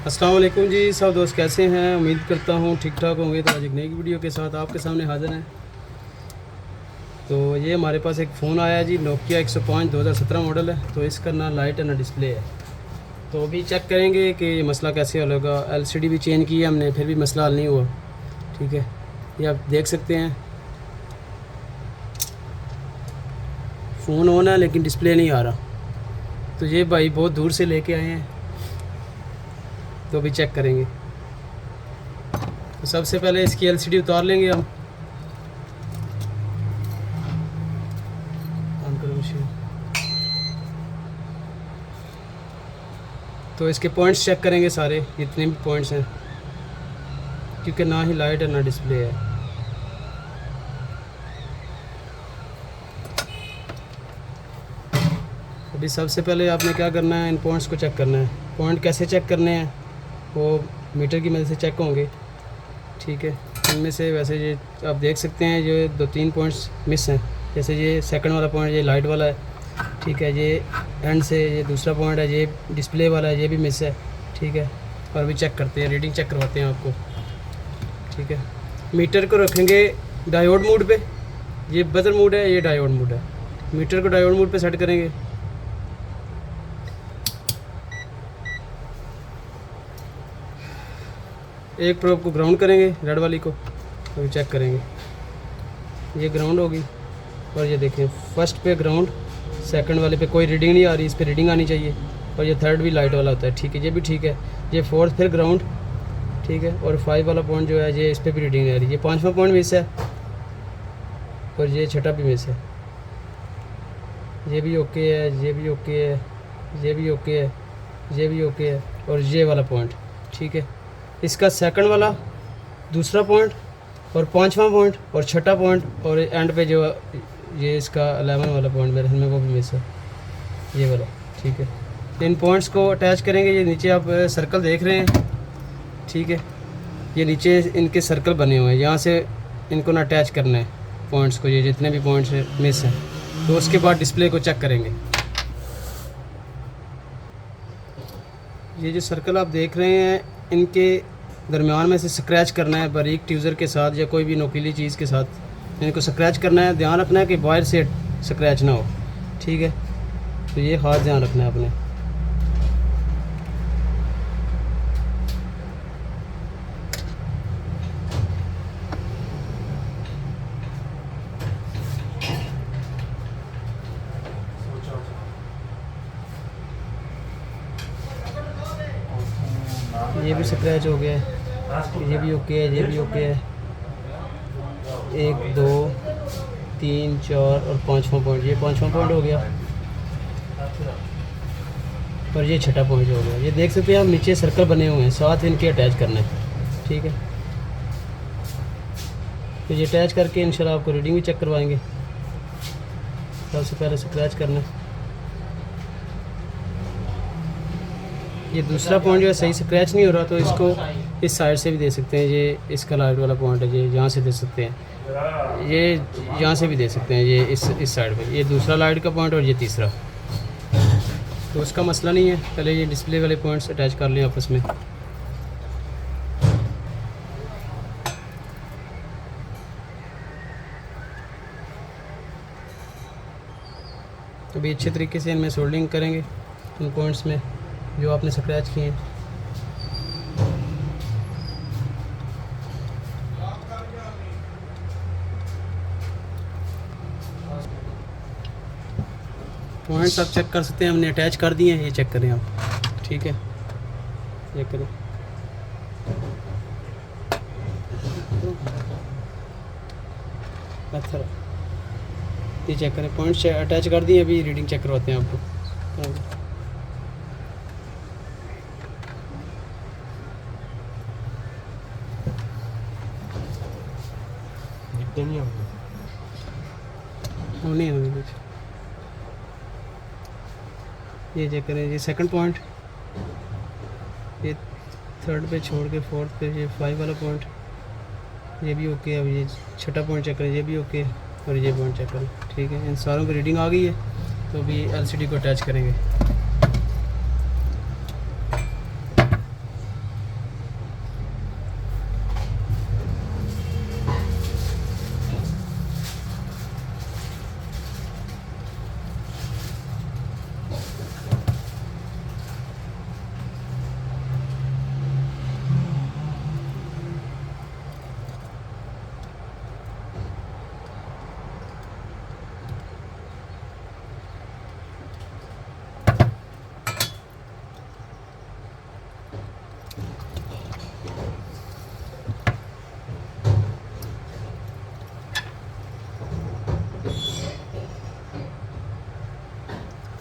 अस्सलाम वालेकुम जी, सब दोस्त कैसे हैं। उम्मीद करता हूँ ठीक ठाक होंगे। तो आज एक नई वीडियो के साथ आपके सामने हाज़िर हैं। तो ये हमारे पास एक फ़ोन आया है जी, नोकिया 105 2017 मॉडल है। तो इसका ना लाइट है ना डिस्प्ले है। तो अभी चेक करेंगे कि ये मसला कैसे हल होगा। LCD भी चेंज की है हमने, फिर भी मसला हल नहीं हुआ। ठीक है, ये आप देख सकते हैं फ़ोन ऑन है लेकिन डिस्प्ले नहीं आ रहा। तो ये भाई बहुत दूर से लेके आए हैं, तो अभी चेक करेंगे। तो सबसे पहले इसकी LCD उतार लेंगे हम। ऑन करो मशीन। तो इसके पॉइंट्स चेक करेंगे सारे, जितने भी पॉइंट्स हैं, क्योंकि ना ही लाइट है ना डिस्प्ले है। अभी सबसे पहले आपने क्या करना है, इन पॉइंट्स को चेक करना है। पॉइंट कैसे चेक करने हैं, वो मीटर की मदद से चेक होंगे। ठीक है, इनमें से वैसे ये आप देख सकते हैं, जो 2-3 पॉइंट्स मिस हैं। जैसे ये सेकंड वाला पॉइंट, ये लाइट वाला है। ठीक है, ये एंड से ये दूसरा पॉइंट है, ये डिस्प्ले वाला है, ये भी मिस है। ठीक है, और अभी चेक करते हैं, रीडिंग चेक करवाते हैं आपको। ठीक है, मीटर को रखेंगे डायोड मोड पे। ये बजर मोड है, ये डायोड मोड है। मीटर को डायोड मोड पे सेट करेंगे। एक प्रोब को ग्राउंड करेंगे, रेड वाली को, तो चेक करेंगे। ये ग्राउंड होगी, और ये देखें फर्स्ट पे ग्राउंड, सेकंड वाले पे कोई रीडिंग नहीं आ रही, इस पे रीडिंग आनी चाहिए। और ये थर्ड भी लाइट वाला होता है। ठीक है, ये भी ठीक है। ये फोर्थ फिर ग्राउंड। ठीक है, और 5 वाला पॉइंट जो है, ये इस पर भी रीडिंग नहीं आ रही। ये 5वां पॉइंट मिस है, और ये छठा भी मिस है। ये भी ओके है, ये भी ओके है, ये भी ओके है, ये भी ओके है, और ये वाला पॉइंट। ठीक है, इसका सेकंड वाला, दूसरा पॉइंट, और 5वां पॉइंट, और छठा पॉइंट, और एंड पे जो ये इसका 11 वाला पॉइंट मेरे ख्याल में वो भी मिस है, ये वाला। ठीक है, इन पॉइंट्स को अटैच करेंगे। ये नीचे आप सर्कल देख रहे हैं। ठीक है, ये नीचे इनके सर्कल बने हुए हैं, यहाँ से इनको ना अटैच करना है पॉइंट्स को, ये जितने भी पॉइंट्स मिस हैं। तो उसके बाद डिस्प्ले को चेक करेंगे। ये जो सर्कल आप देख रहे हैं, इनके दरमियान में से स्क्रैच करना है बारीक ट्यूज़र के साथ, या कोई भी नोकीली चीज़ के साथ इनको स्क्रैच करना है। ध्यान रखना है कि वायर से स्क्रैच ना हो। ठीक है, तो ये खास ध्यान रखना है अपने। ये भी स्क्रैच हो गया है, ये भी ओके है, ये भी ओके है। 1 2 3 4 और 5वां पॉइंट, ये 5वां पॉइंट हो गया, और ये छठा पॉइंट हो गया। ये देख सकते हैं हम, नीचे सर्कल बने हुए हैं, साथ इनके अटैच करना है। ठीक है, तो ये अटैच करके इंशाल्लाह आपको रीडिंग भी चेक करवाएंगे। सबसे पहले स्क्रैच करना है। ये दूसरा पॉइंट जो है सही स्क्रैच नहीं हो रहा, तो इसको इस साइड से भी दे सकते हैं। ये इसका लाइट वाला पॉइंट है, ये यहाँ से दे सकते हैं, ये यहाँ से भी दे सकते हैं, ये इस साइड पे। ये दूसरा लाइट का पॉइंट, और ये तीसरा। तो उसका मसला नहीं है। पहले ये डिस्प्ले वाले पॉइंट्स अटैच कर लें आपस में। अभी अच्छे तरीके से इनमें सोल्डिंग करेंगे, इन पॉइंट्स में जो आपने स्क्रैच किए हैं। पॉइंट्स आप चेक कर सकते हैं, हमने अटैच कर दिए हैं। ये चेक करें आप। ठीक है, ये करें। अच्छा, ये चेक करें, पॉइंट्स अटैच कर दिए। अभी रीडिंग चेक करवाते हैं आपको। नहीं होगी कुछ। ये चेक करें, ये सेकंड पॉइंट, ये थर्ड पे छोड़ के फोर्थ पे ये 5 वाला पॉइंट, ये भी ओके है। अब ये छठा पॉइंट चेक करें, ये भी ओके है, और ये पॉइंट चेक करें। ठीक है, इन सारों की रीडिंग आ गई है। तो अभी LCD को अटैच करेंगे।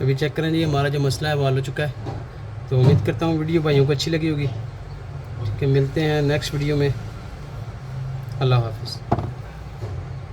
अभी चेक करें जी, हमारा जो मसला है वो हल हो चुका है। तो उम्मीद करता हूँ वीडियो भाइयों को अच्छी लगी होगी। ठीक है, मिलते हैं नेक्स्ट वीडियो में। अल्लाह हाफ़िज़।